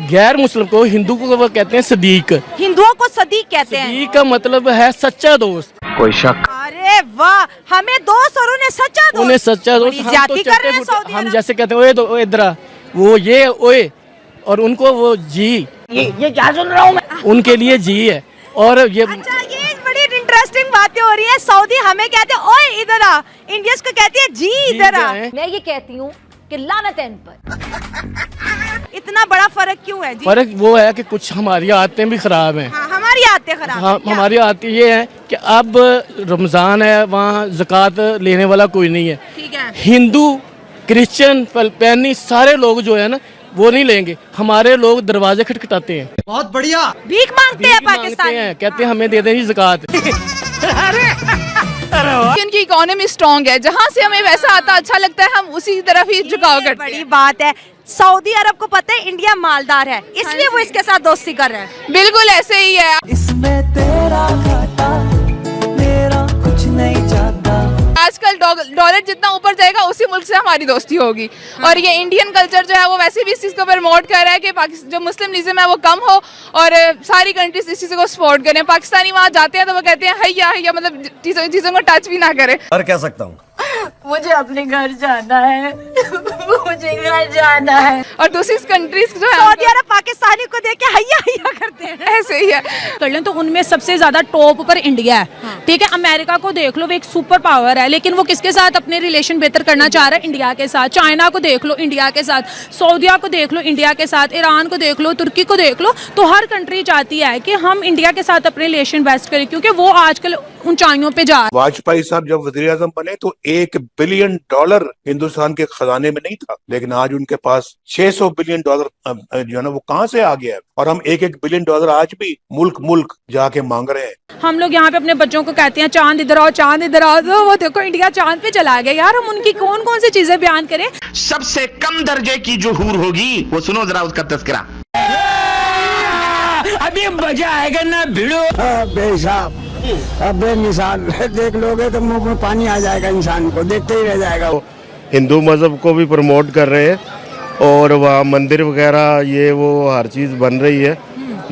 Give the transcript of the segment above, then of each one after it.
गैर मुस्लिम को, हिंदू को वो कहते हैं सदीक। हिंदुओं को सदीक कहते हैं। सदीक का मतलब है सच्चा दोस्त। कोई शक? अरे वाह, हमें दोस्त और उन्हें सच्चा दोस्त। उन्हें सच्चा दोस्त। बड़ी ज्यादती कर रहे हैं सऊदी हम अरब। जैसे कहते हैं ओए दो ओए इधर आ, वो ये ओए, और उनको वो जी। ये क्या सुन रहा हूँ मैं? उनके लिए जी है। और ये अच्छा, ये बड़ी इंटरेस्टिंग बातें हो रही है। सऊदी हमें कहते हैं ओए इधर आ, इंडियंस को कहती है जी इधर आ। मैं ये कहती हूँ कि लानत है इन पर। इतना बड़ा फर्क क्यों है जी? फर्क वो है कि कुछ हमारी आदतें भी खराब हैं। हाँ, हमारी आदतें खराब हाँ, हैं। क्या? हमारी आदतें ये है कि अब रमजान है, वहाँ ज़कात लेने वाला कोई नहीं है। ठीक है। हिंदू, क्रिश्चियन, फिलिपानी सारे लोग जो है ना वो नहीं लेंगे। हमारे लोग दरवाजे खटखटाते हैं। बहुत बढ़िया। भीख मांगते हैं भीख मांगते पाकिस्तानी। हैं, कहते हैं हमें दे दें ज़कात। इनकी इकोनॉमी स्ट्रांग है, जहाँ से हमें वैसा आता अच्छा लगता है हम उसी तरफ ही झुकाव ये करते बड़ी हैं। बात है। सऊदी अरब को पता है इंडिया मालदार है, इसलिए वो इसके साथ दोस्ती कर रहे हैं। बिल्कुल ऐसे ही है। इसमें तेरा घाटा मेरा कुछ नहीं जाता। आजकल डॉलर जितना ऊपर जाएगा उसी मुल्क से हमारी दोस्ती होगी। और ये इंडियन कल्चर जो है वो वैसे भी इस चीज़ को प्रमोट कर रहा है कि जो मुस्लिम है वो कम हो और सारी कंट्रीज इस चीज़ को सपोर्ट करें। पाकिस्तानी वहाँ जाते हैं तो वो कहते हैं हैया हैया, मतलब चीज़ों को टच भी ना करें। और कह सकता हूँ मुझे अपने घर जाना है। मुझे घर जाना है। और दूसरी कंट्रीज जो है सऊदी अरब पाकिस्तानी को देख के हैया हैया करते हैं। ऐसे ही है। कर लें तो उनमें सबसे ज्यादा टॉप पर इंडिया है। ठीक है, अमेरिका को देख लो, वो एक सुपर पावर है, लेकिन वो किसके साथ अपने रिलेशन बेहतर करना चाह रहा है? इंडिया के साथ। चाइना को देख लो, इंडिया के साथ। सऊदीया को देख लो, इंडिया के साथ। ईरान को देख लो, तुर्की को देख लो। तो हर कंट्री चाहती है कि हम इंडिया के साथ अपने रिलेशन बेस्ट करें, क्योंकि वो आजकल ऊंचाइयों पे जा रहा है। वाजपेयी साहब जब वजीर आजम बने तो $1 बिलियन हिंदुस्तान के खजाने में नहीं था, लेकिन आज उनके पास $600 बिलियन जो है ना वो कहाँ से आ गया है। और हम $1 बिलियन आज भी मुल्क जाके मांग रहे हैं। हम लोग यहाँ पे अपने बच्चों को कहते हैं चांद इधर आओ, चांद इधर आओ, तो वो देखो इंडिया चांद पे चला गया। यार हम उनकी कौन कौन सी चीजें बयान करें? सबसे कम दर्जे की जो हूर होगी वो सुनो जरा उसका तस्करा। अभी मजा आएगा ना भिड़ो। बेसाब अब बेमिसाल देख लोगे तो मुंह में पानी आ जाएगा, इंसान को देखते ही रह जाएगा। वो हिंदू मजहब को भी प्रमोट कर रहे हैं और वहाँ मंदिर वगैरह ये वो हर चीज बन रही है,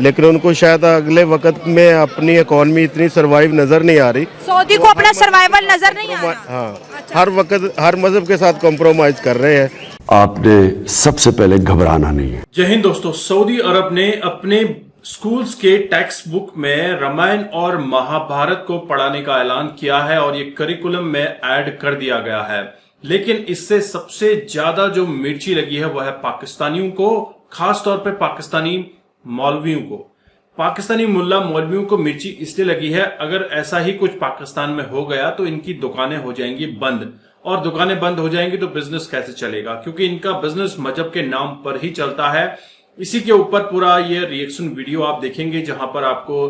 लेकिन उनको शायद अगले वक्त में अपनी इकॉनमी इतनी सरवाइव नजर नहीं आ रही। सऊदी को अपना सर्वाइवल नजर नहीं आ रहा। हाँ, हर वक्त हर मजहब के साथ कॉम्प्रोमाइज कर रहे हैं। आपने सबसे पहले घबराना नहीं है। जय हिंद दोस्तों, सऊदी अरब ने अपने स्कूल्स के टेक्स्ट बुक में रामायण और महाभारत को पढ़ाने का ऐलान किया है और ये करिकुलम में ऐड कर दिया गया है। लेकिन इससे सबसे ज्यादा जो मिर्ची लगी है वो है पाकिस्तानियों को, खास तौर पे पाकिस्तानी मौलवियों को। पाकिस्तानी मुल्ला मौलवियों को मिर्ची इसलिए लगी है, अगर ऐसा ही कुछ पाकिस्तान में हो गया तो इनकी दुकानें हो जाएंगी बंद, और दुकानें बंद हो जाएंगी तो बिजनेस कैसे चलेगा, क्योंकि इनका बिजनेस मजहब के नाम पर ही चलता है। इसी के ऊपर पूरा ये रिएक्शन वीडियो आप देखेंगे, जहां पर आपको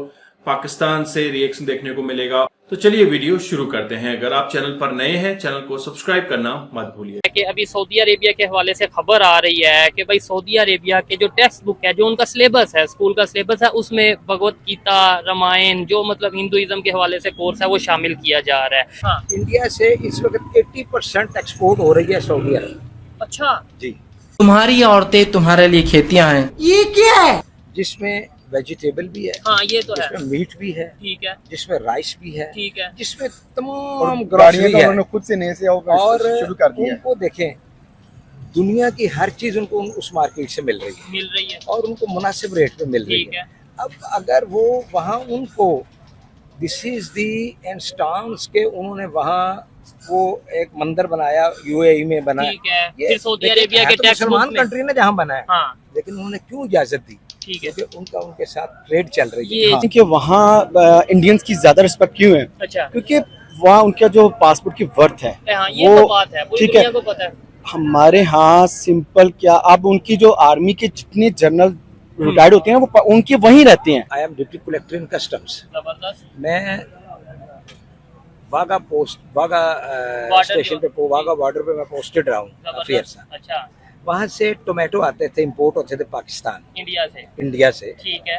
पाकिस्तान से रिएक्शन देखने को मिलेगा। तो चलिए वीडियो शुरू करते हैं। अगर आप चैनल पर नए हैं, चैनल को सब्सक्राइब करना मत भूलिए। कि अभी सऊदी अरेबिया के हवाले से खबर आ रही है कि भाई सऊदी अरेबिया के जो टेक्स्ट बुक है, जो उनका सिलेबस है, स्कूल का सिलेबस है, उसमें भगवत गीता, रामायण, जो मतलब हिंदुइज्म के हवाले से कोर्स है वो शामिल किया जा रहा है। हाँ। इंडिया से इस वक्त 80% एक्सपोर्ट हो रही है सऊदी अरब। अच्छा जी। तुम्हारी औरतें तुम्हारे लिए खेतियां हैं। ये क्या है? जिसमें वेजिटेबल भी है। हाँ, ये तो है। जिसमें मीट भी है। ठीक है। जिसमें राइस भी है। ठीक है। जिसमें तमाम ग्रोसरी है। उन्होंने खुद से नए से और शुरू कर दिया। उनको देखें, दुनिया की हर चीज उनको उस मार्केट से मिल रही है और उनको मुनासिब रेट पे मिल रही है। अब अगर वो वहाँ उनको दिस इज दी इंस्टांस के उन्होंने वहाँ वो एक मंदिर बनाया, यूएई में बना, ये सऊदी अरेबिया के टेक्स्ट बुक मुसलमान में कंट्री ने जहाँ बनाया। हाँ। लेकिन उन्होंने क्यों इजाजत दी? ठीक है। क्योंकि उनके साथ ट्रेड चल रही है। क्योंकि वहाँ इंडियंस की ज्यादा रिस्पेक्ट क्यों है? अच्छा। क्योंकि वहाँ उनका जो पासपोर्ट की वर्थ है, हाँ, ये तो बात है, पूरी दुनिया को पता है। हमारे यहाँ सिंपल क्या, अब उनकी जो आर्मी के जितने जनरल रिटायर्ड होते हैं वो उनके वहीं रहते हैं। I am deputy collector in customs. जबरदस्त। मैं वाघा स्टेशन पे, वाघा बॉर्डर पे मैं पोस्टेड रहा हूँ अफेयर्स। अच्छा। वहाँ से टोमेटो आते थे, इंपोर्ट होते थे पाकिस्तान, इंडिया से। ठीक है।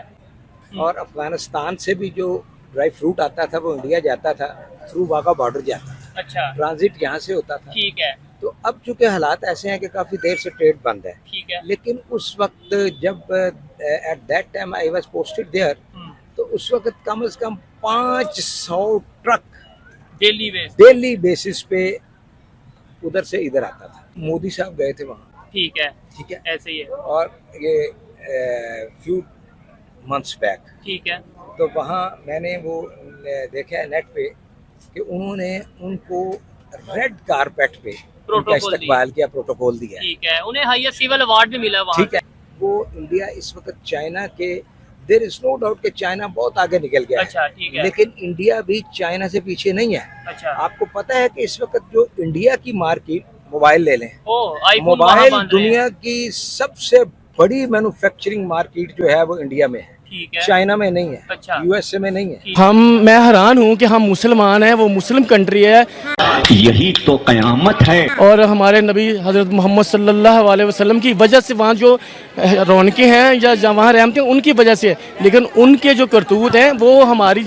और अफगानिस्तान से भी जो ड्राई फ्रूट आता था वो इंडिया जाता था, थ्रू वाघा बॉर्डर जाता था। अच्छा। ट्रांजिट यहाँ से होता था। ठीक है। तो अब चूंकि हालात ऐसे हैं कि काफी देर से ट्रेड बंद है, ठीक है, लेकिन उस वक्त जब at that time I was posted there, तो उस वक्त कम से कम 500 ट्रक डेली बेसिस पे उधर से इधर आता था। मोदी साहब गए थे वहाँ, ठीक है, ऐसे ही है, और ये फ्यू मंथ्स बैक, ठीक है, तो वहाँ मैंने वो देखा है नेट पे कि उन्होंने उनको रेड कारपेट पे उनका इस्तकबाल किया, प्रोटोकॉल दिया, ठीक है, उन्हें हाईएस्ट सिविल अवार्ड भी मिला वहाँ, ठीक है। वो इंडिया इस वक्त चाइना के, देयर इज नो डाउट कि चाइना बहुत आगे निकल गया अच्छा, है, ठीक है, लेकिन इंडिया भी चाइना से पीछे नहीं है। अच्छा, आपको पता है कि इस वक्त जो इंडिया की मार्केट, मोबाइल ले लें, आईफोन मोबाइल दुनिया की सबसे बड़ी मैन्युफैक्चरिंग मार्केट जो है वो इंडिया में है, ठीक है, चाइना में नहीं है, अच्छा, यूएसए में नहीं है। मैं हैरान हूँ कि हम मुसलमान हैं, वो मुस्लिम कंट्री है, यही तो कयामत है। और हमारे नबी हजरत मोहम्मद सल्लल्लाहु अलैहि वसल्लम की वजह से वहाँ जो रौनकें हैं या वहाँ रहमतें उनकी वजह से है, लेकिन उनके जो करतूत हैं वो हमारी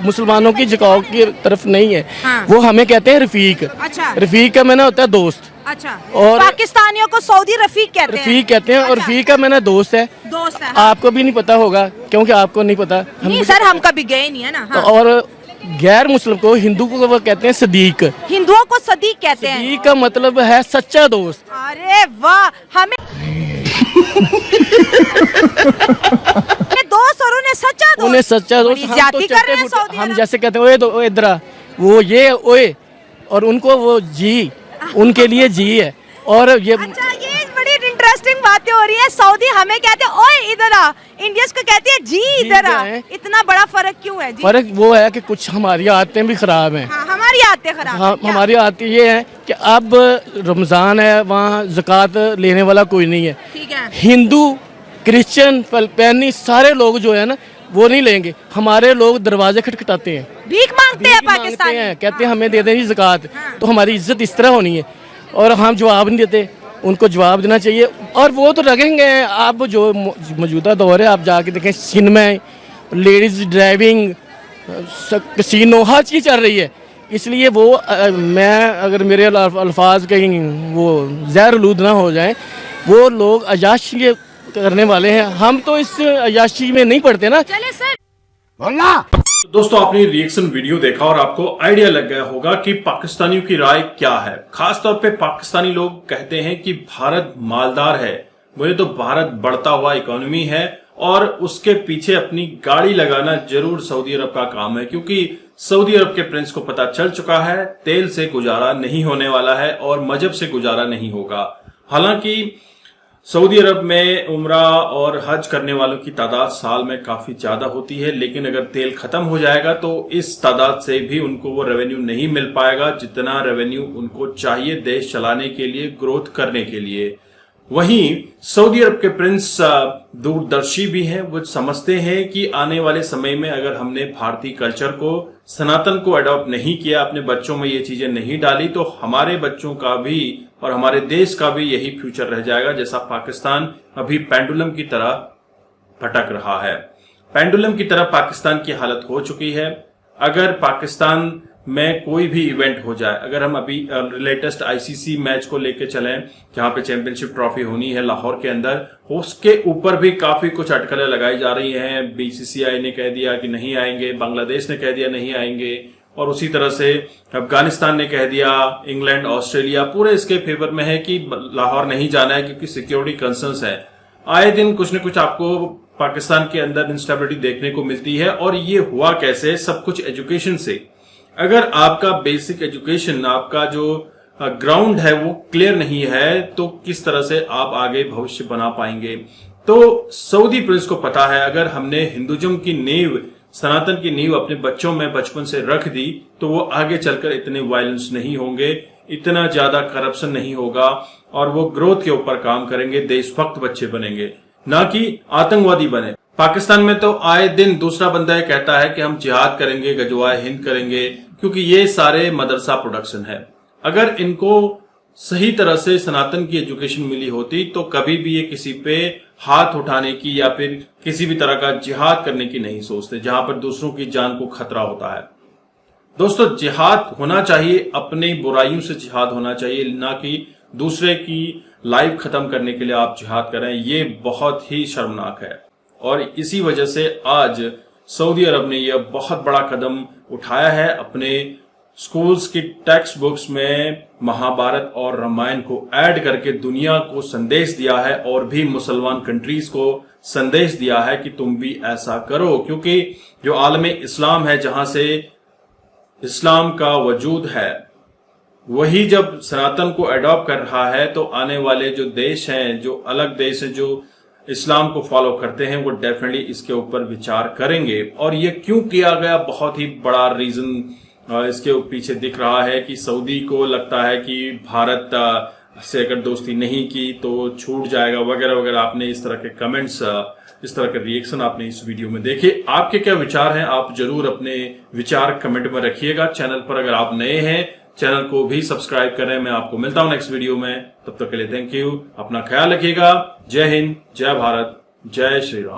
मुसलमानों की झुकाव की तरफ नहीं है। हाँ। वो हमें कहते हैं रफीक। अच्छा। रफीक का मैंने होता है दोस्त। अच्छा, और पाकिस्तानियों को सऊदी रफीक कहते हैं। रफीक कहते हैं, और रफीक का मैंने दोस्त है। दोस्त है, हाँ। आपको भी नहीं पता होगा क्योंकि आपको नहीं पता। नहीं सर, हम कभी गए नहीं है ना। हाँ। और गैर मुस्लिम को, हिंदू को वो कहते हैं सदीक। हिंदुओं को सदीक कहते हैं। सदीक का मतलब है सच्चा दोस्त। अरे वाह, हमें दोस्त और उन्हें सच्चा दोस्त, उन्हें सच्चा दोस्त। हम तो कर रहे हैं सऊदी हम अरब। जैसे कहते हैं ओए इधर आ, वो ये ओए, और उनको वो जी, उनके लिए जी है। और ये अच्छा, ये बड़ी इंटरेस्टिंग बातें हो रही है। सऊदी हमें कहते हैं ओए इधर आ, इंडियंस को कहती है जी इधर आ। इतना बड़ा फर्क क्यों है जी? फर्क वो है कि कुछ हमारी आदतें भी खराब हैं। हाँ, हमारी आदतें खराब हाँ, हैं। हमारी आदतें ये है कि अब रमजान है, वहाँ ज़कात लेने वाला कोई नहीं है। ठीक है। हिंदू, क्रिश्चियन, फिलिपाइनी सारे लोग जो है ना वो नहीं लेंगे। हमारे लोग दरवाजे खटखटाते हैं, भीख मांगते हैं पाकिस्तानी, कहते हैं हमें दे दें ज़कात। तो हमारी इज्जत इस तरह होनी है, और हम जवाब नहीं देते। उनको जवाब देना चाहिए, और वो तो रखेंगे। आप जो मौजूदा दौर है, आप जाके देखें, सिनेमा, लेडीज ड्राइविंग, कसिनो, हर चीज़ चल रही है। इसलिए वो मैं अगर मेरे अल्फाज कहीं वो ज़हर-आलूद ना हो जाएं, वो लोग अयाशी करने वाले हैं। हम तो इस अयाशी में नहीं पड़ते ना। चले सर बोलना। दोस्तों, आपने रिएक्शन वीडियो देखा और आपको आइडिया लग गया होगा कि पाकिस्तानियों की राय क्या है। खासतौर पे पाकिस्तानी लोग कहते हैं कि भारत मालदार है। बोले तो भारत बढ़ता हुआ इकोनॉमी है, और उसके पीछे अपनी गाड़ी लगाना जरूर सऊदी अरब का काम है, क्योंकि सऊदी अरब के प्रिंस को पता चल चुका है तेल से गुजारा नहीं होने वाला है और मजहब से गुजारा नहीं होगा। हालांकि सऊदी अरब में उम्रा और हज करने वालों की तादाद साल में काफी ज्यादा होती है, लेकिन अगर तेल खत्म हो जाएगा तो इस तादाद से भी उनको वो रेवेन्यू नहीं मिल पाएगा जितना रेवेन्यू उनको चाहिए देश चलाने के लिए, ग्रोथ करने के लिए। वहीं सऊदी अरब के प्रिंस दूरदर्शी भी हैं। वो समझते हैं कि आने वाले समय में अगर हमने भारतीय कल्चर को, सनातन को अडॉप्ट नहीं किया, अपने बच्चों में ये चीजें नहीं डाली, तो हमारे बच्चों का भी और हमारे देश का भी यही फ्यूचर रह जाएगा, जैसा पाकिस्तान अभी पेंडुलम की तरह भटक रहा है। पेंडुलम की तरह पाकिस्तान की हालत हो चुकी है। अगर पाकिस्तान में कोई भी इवेंट हो जाए, अगर हम अभी लेटेस्ट आईसीसी मैच को लेके चलें जहां पे चैंपियनशिप ट्रॉफी होनी है लाहौर के अंदर, उसके ऊपर भी काफी कुछ अटकलें लगाई जा रही हैं। बीसीसीआई ने कह दिया कि नहीं आएंगे, बांग्लादेश ने कह दिया नहीं आएंगे, और उसी तरह से अफगानिस्तान ने कह दिया, इंग्लैंड, ऑस्ट्रेलिया पूरे इसके फेवर में है कि लाहौर नहीं जाना है क्योंकि सिक्योरिटी कंसर्न्स है। आए दिन कुछ न कुछ आपको पाकिस्तान के अंदर इंस्टेबिलिटी देखने को मिलती है, और ये हुआ कैसे? सब कुछ एजुकेशन से। अगर आपका बेसिक एजुकेशन, आपका जो ग्राउंड है वो क्लियर नहीं है, तो किस तरह से आप आगे भविष्य बना पाएंगे? तो सऊदी प्रिंस को पता है अगर हमने हिंदुइज्म की नींव, सनातन की नींव अपने बच्चों में बचपन से रख दी तो वो आगे चलकर इतने वायलेंस नहीं होंगे, इतना ज्यादा करप्शन नहीं होगा, और वो ग्रोथ के ऊपर काम करेंगे, देशभक्त बच्चे बनेंगे, ना कि आतंकवादी बने। पाकिस्तान में तो आए दिन दूसरा बंदा ये कहता है कि हम जिहाद करेंगे, गजवाए हिंद करेंगे, क्योंकि ये सारे मदरसा प्रोडक्शन है। अगर इनको सही तरह से सनातन की एजुकेशन मिली होती तो कभी भी ये किसी पे हाथ उठाने की या फिर किसी भी तरह का जिहाद करने की नहीं सोचते जहां पर दूसरों की जान को खतरा होता है। दोस्तों जिहाद होना चाहिए, अपनी बुराइयों से जिहाद होना चाहिए, ना कि दूसरे की लाइफ खत्म करने के लिए आप जिहाद करें। ये बहुत ही शर्मनाक है और इसी वजह से आज सऊदी अरब ने यह बहुत बड़ा कदम उठाया है। अपने स्कूल्स की टेक्स्ट बुक्स में महाभारत और रामायण को ऐड करके दुनिया को संदेश दिया है और भी मुसलमान कंट्रीज को संदेश दिया है कि तुम भी ऐसा करो, क्योंकि जो आलम इस्लाम है, जहां से इस्लाम का वजूद है, वही जब सनातन को अडॉप्ट कर रहा है तो आने वाले जो देश हैं, जो अलग देश हैं, जो इस्लाम को फॉलो करते हैं, वो डेफिनेटली इसके ऊपर विचार करेंगे। और ये क्यों किया गया, बहुत ही बड़ा रीजन इसके पीछे दिख रहा है कि सऊदी को लगता है कि भारत से अगर दोस्ती नहीं की तो छूट जाएगा वगैरह वगैरह। आपने इस तरह के कमेंट्स, इस तरह के रिएक्शन आपने इस वीडियो में देखे। आपके क्या विचार हैं, आप जरूर अपने विचार कमेंट में रखिएगा। चैनल पर अगर आप नए हैं, चैनल को भी सब्सक्राइब करें। मैं आपको मिलता हूं नेक्स्ट वीडियो में, तब तक के लिए थैंक यू, अपना ख्याल रखिएगा। जय हिंद, जय भारत, जय श्री राम।